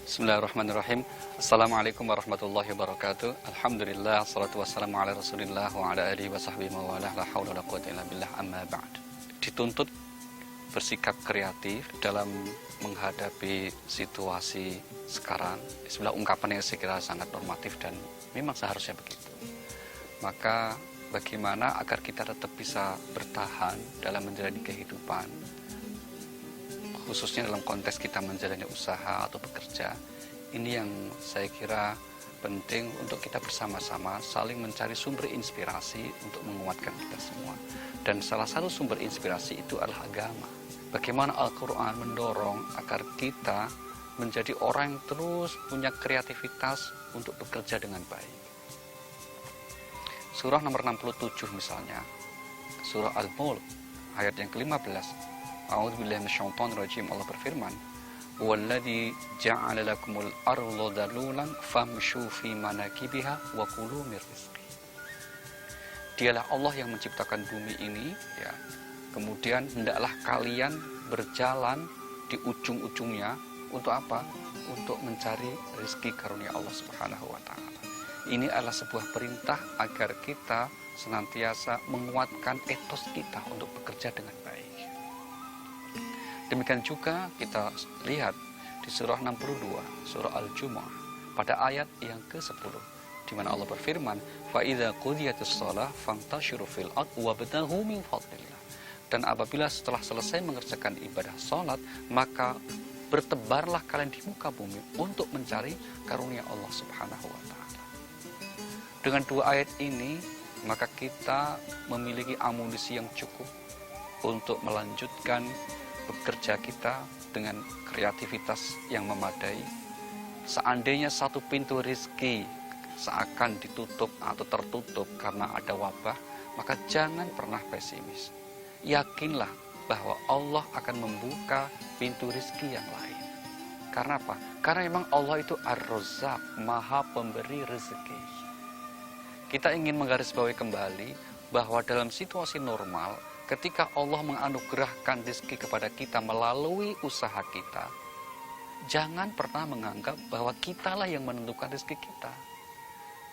Bismillahirrahmanirrahim. Assalamualaikum warahmatullahi wabarakatuh. Alhamdulillah, salatu wassalamu ala rasulillah wa ala alihi wa sahbihi mawalah, la hawla wa la quwwata illa billah, amma ba'd. Dituntut bersikap kreatif dalam menghadapi situasi sekarang. Sebelah ungkapan yang saya kira sangat normatif dan memang seharusnya begitu. Maka bagaimana agar kita tetap bisa bertahan dalam menjalani kehidupan, khususnya dalam konteks kita menjalani usaha atau bekerja, ini yang saya kira penting untuk kita bersama-sama saling mencari sumber inspirasi untuk menguatkan kita semua. Dan salah satu sumber inspirasi itu adalah agama. Bagaimana Al-Quran mendorong agar kita menjadi orang yang terus punya kreativitas untuk bekerja dengan baik. Surah nomor 67 misalnya, surah Al-Mulk, ayat yang ke-15. A'udzubillahi minasyaitonirrajim. Allah berfirman, "Walladzi ja'ala lakumul arda dalulan famshu fi manakibiha wa kulu mir rizqi." Dialah Allah yang menciptakan bumi ini, ya. Kemudian hendaklah kalian berjalan di ujung-ujungnya untuk apa? Untuk mencari rezeki karunia Allah Subhanahu wa taala. Ini adalah sebuah perintah agar kita senantiasa menguatkan etos kita untuk bekerja dengan baik. Demikian juga kita lihat di surah 62, surah Al-Jumu'ah, pada ayat yang ke-10, di mana Allah berfirman, "Fa idza qudiyatis shalah fantashiru fil ardi wabtaghu min fadlillah." Dan apabila setelah selesai mengerjakan ibadah salat, maka bertebarlah kalian di muka bumi untuk mencari karunia Allah Subhanahu wa taala. Dengan dua ayat ini, maka kita memiliki amunisi yang cukup untuk melanjutkan bekerja kita dengan kreativitas yang memadai. Seandainya satu pintu rezeki seakan ditutup atau tertutup karena ada wabah, maka jangan pernah pesimis. Yakinlah bahwa Allah akan membuka pintu rezeki yang lain. Karena apa? Karena memang Allah itu Ar-Razzaq, Maha Pemberi rezeki. Kita ingin menggarisbawahi kembali bahwa dalam situasi normal, ketika Allah menganugerahkan rezeki kepada kita melalui usaha kita, jangan pernah menganggap bahwa kitalah yang menentukan rezeki kita.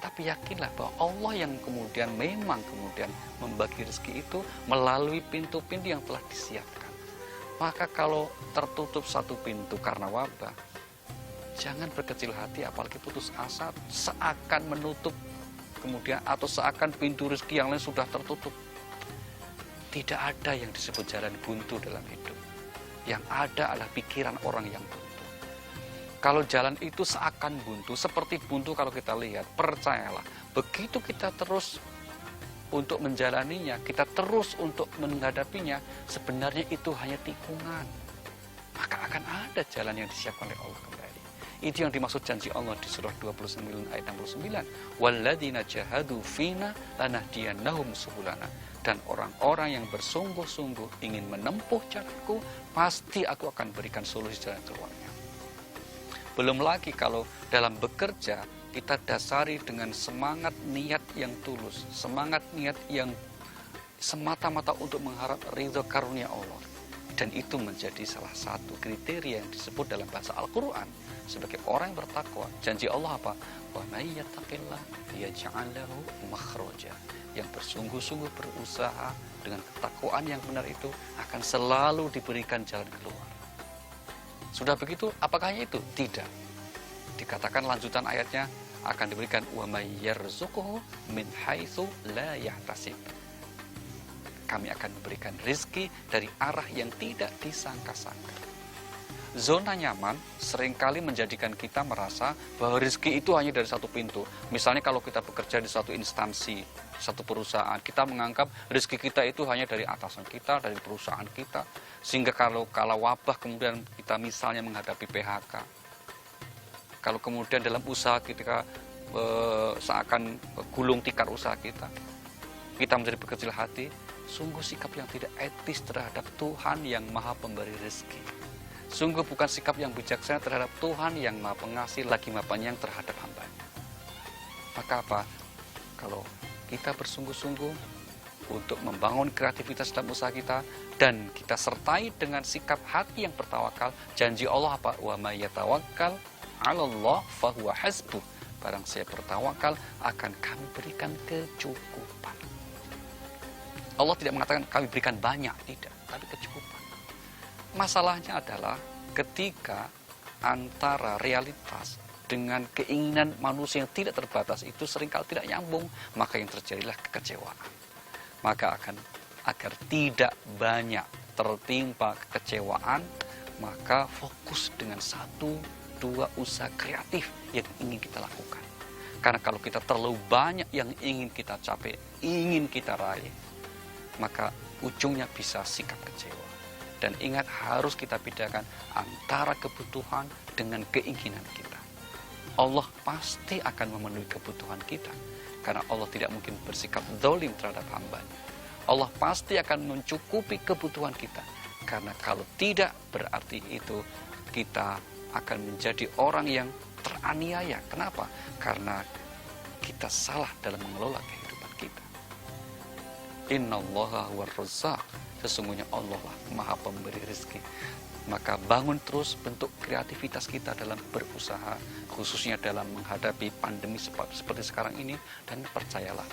Tapi yakinlah bahwa Allah yang kemudian membagi rezeki itu melalui pintu-pintu yang telah disiapkan. Maka kalau tertutup satu pintu karena wabah, jangan berkecil hati apalagi putus asa seakan menutup kemudian atau seakan pintu rezeki yang lain sudah tertutup. Tidak ada yang disebut jalan buntu dalam hidup. Yang ada adalah pikiran orang yang buntu. Kalau jalan itu seakan buntu, seperti buntu kalau kita lihat, percayalah, begitu kita terus untuk menjalaninya, kita terus untuk menghadapinya, sebenarnya itu hanya tikungan. Maka akan ada jalan yang disiapkan oleh Allah kembali. Itu yang dimaksud janji Allah di surah 29 ayat 69. "Walladzina jahadu fina lanahdiyannahum subulana." Dan orang-orang yang bersungguh-sungguh ingin menempuh jalanku, pasti aku akan berikan solusi jalan keluarnya. Belum lagi kalau dalam bekerja, kita dasari dengan semangat niat yang tulus, semangat niat yang semata-mata untuk mengharap ridho karunia Allah. Dan itu menjadi salah satu kriteria yang disebut dalam bahasa Al-Quran sebagai orang yang bertakwa. Janji Allah apa? "Wa may yattaqillah yaj'al lahu makhraja." Yang bersungguh-sungguh berusaha dengan ketakwaan yang benar itu akan selalu diberikan jalan keluar. Sudah begitu, apakah hanya itu? Tidak. Dikatakan lanjutan ayatnya akan diberikan wa may yarzuquhu min haitsu la yahtasib. Kami akan memberikan rezeki dari arah yang tidak disangka-sangka. Zona nyaman seringkali menjadikan kita merasa bahwa rezeki itu hanya dari satu pintu. Misalnya kalau kita bekerja di satu instansi, satu perusahaan, kita menganggap rezeki kita itu hanya dari atasan kita, dari perusahaan kita. Sehingga kalau wabah kemudian kita misalnya menghadapi PHK. Kalau kemudian dalam usaha kita seakan gulung tikar usaha kita menjadi berkecil hati, sungguh sikap yang tidak etis terhadap Tuhan yang Maha Pemberi rezeki. Sungguh bukan sikap yang bijaksana terhadap Tuhan yang Maha Pengasih lagi Maha Penyayang terhadap hamba-Nya. Maka apa? Kalau kita bersungguh-sungguh untuk membangun kreativitas dalam usaha kita dan kita sertai dengan sikap hati yang bertawakal, janji Allah apa? Wa may yatawakkal 'alallah fahuwa hasbuh. Barang siapa bertawakal, akan kami berikan kecukupan. Allah tidak mengatakan kami berikan banyak, tidak, tapi kecukupan. Masalahnya adalah ketika antara realitas dengan keinginan manusia yang tidak terbatas itu seringkali tidak nyambung, maka yang terjadilah kekecewaan. Maka agar tidak banyak tertimpa kekecewaan, maka fokus dengan 1-2 usaha kreatif yang ingin kita lakukan. Karena kalau kita terlalu banyak yang ingin kita capai, ingin kita raih, maka ujungnya bisa sikap kecewa. Dan ingat, harus kita bedakan antara kebutuhan dengan keinginan kita. Allah pasti akan memenuhi kebutuhan kita, karena Allah tidak mungkin bersikap zalim terhadap hambanya. Allah pasti akan mencukupi kebutuhan kita, karena kalau tidak, berarti itu kita akan menjadi orang yang teraniaya. Kenapa? Karena kita salah dalam mengelola kehidupan kita. Innallaha huwar razzaq. Sesungguhnya Allah lah Maha Pemberi rezeki. Maka bangun terus bentuk kreativitas kita dalam berusaha, khususnya dalam menghadapi pandemi seperti sekarang ini. Dan percayalah,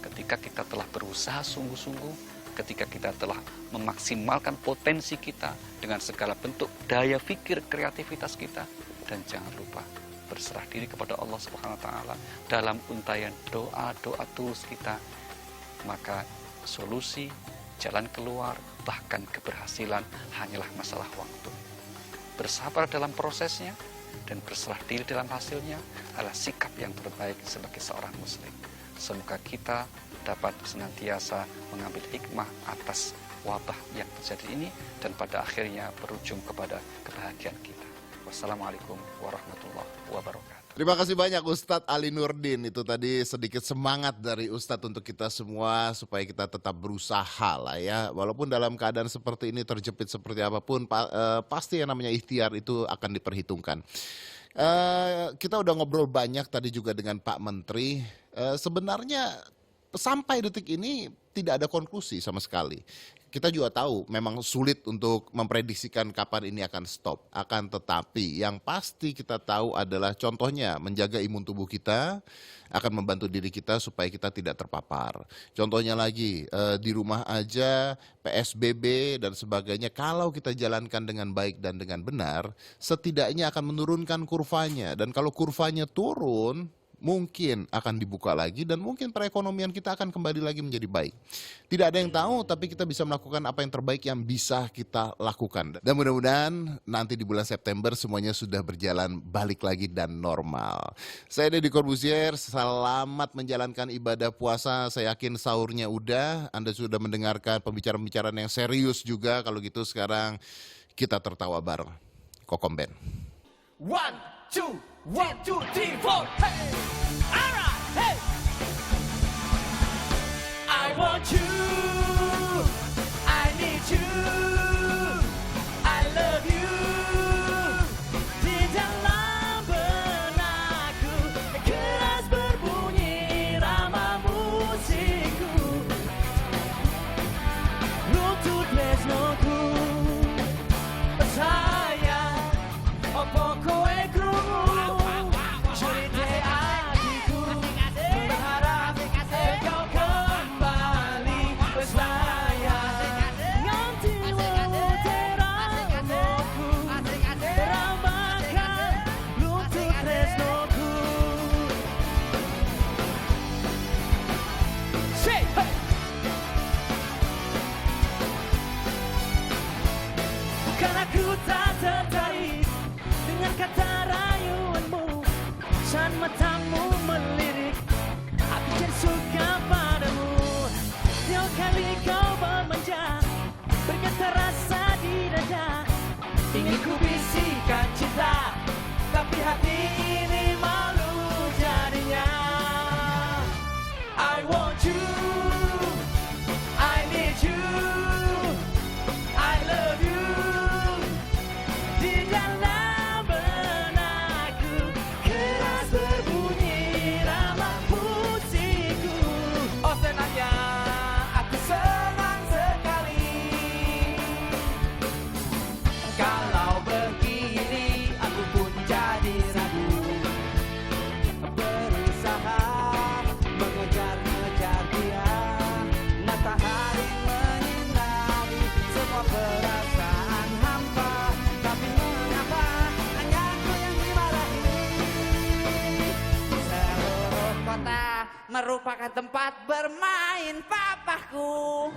ketika kita telah berusaha sungguh-sungguh, ketika kita telah memaksimalkan potensi kita dengan segala bentuk daya pikir kreativitas kita, dan jangan lupa berserah diri kepada Allah Subhanahu wa taala dalam untayan doa-doa tulus kita, maka solusi, jalan keluar, bahkan keberhasilan hanyalah masalah waktu. Bersabar dalam prosesnya dan berserah diri dalam hasilnya adalah sikap yang terbaik sebagai seorang muslim. Semoga kita dapat senantiasa mengambil hikmah atas wabah yang terjadi ini, dan pada akhirnya berujung kepada kebahagiaan kita. Wassalamualaikum warahmatullahi wabarakatuh. Terima kasih banyak Ustadz Ali Nurdin. Itu tadi sedikit semangat dari Ustadz untuk kita semua supaya kita tetap berusaha lah ya. Walaupun dalam keadaan seperti ini, terjepit seperti apapun, pasti yang namanya ikhtiar itu akan diperhitungkan. Kita udah ngobrol banyak tadi juga dengan Pak Menteri. Sebenarnya sampai detik ini tidak ada konklusi sama sekali. Kita juga tahu memang sulit untuk memprediksikan kapan ini akan stop. Akan tetapi yang pasti kita tahu adalah contohnya menjaga imun tubuh kita akan membantu diri kita supaya kita tidak terpapar. Contohnya lagi di rumah aja, PSBB dan sebagainya, kalau kita jalankan dengan baik dan dengan benar, setidaknya akan menurunkan kurvanya. Dan kalau kurvanya turun, mungkin akan dibuka lagi dan mungkin perekonomian kita akan kembali lagi menjadi baik. Tidak ada yang tahu, tapi kita bisa melakukan apa yang terbaik yang bisa kita lakukan. Dan mudah-mudahan nanti di bulan September semuanya sudah berjalan balik lagi dan normal. Saya Deddy Corbuzier, selamat menjalankan ibadah puasa. Saya yakin sahurnya udah, Anda sudah mendengarkan pembicaraan-pembicaraan yang serius juga. Kalau gitu sekarang kita tertawa bareng. Kokom Band. 1, 2, 1, 2, 3, 4, hey! Alright, hey! I want you, I need you, I love you. Di dalam benakku keras berbunyi irama musikku, lutut lesnoku, sayang, opo kowe krungu. Karena ku tak tertarik dengan kata rayuanmu, saat matamu melirik, aku jadi suka padamu. Tiap kali kau bermanja, berkata rasa di dada, ingin ku bisikan cinta, tapi hati ini malu jadinya. I want you, I need you, I love you. Di dalam benakku keras berbunyi irama musikku. Oh senangnya aku senang sekali kalau begini aku pun jadi merupakan tempat bermain papaku.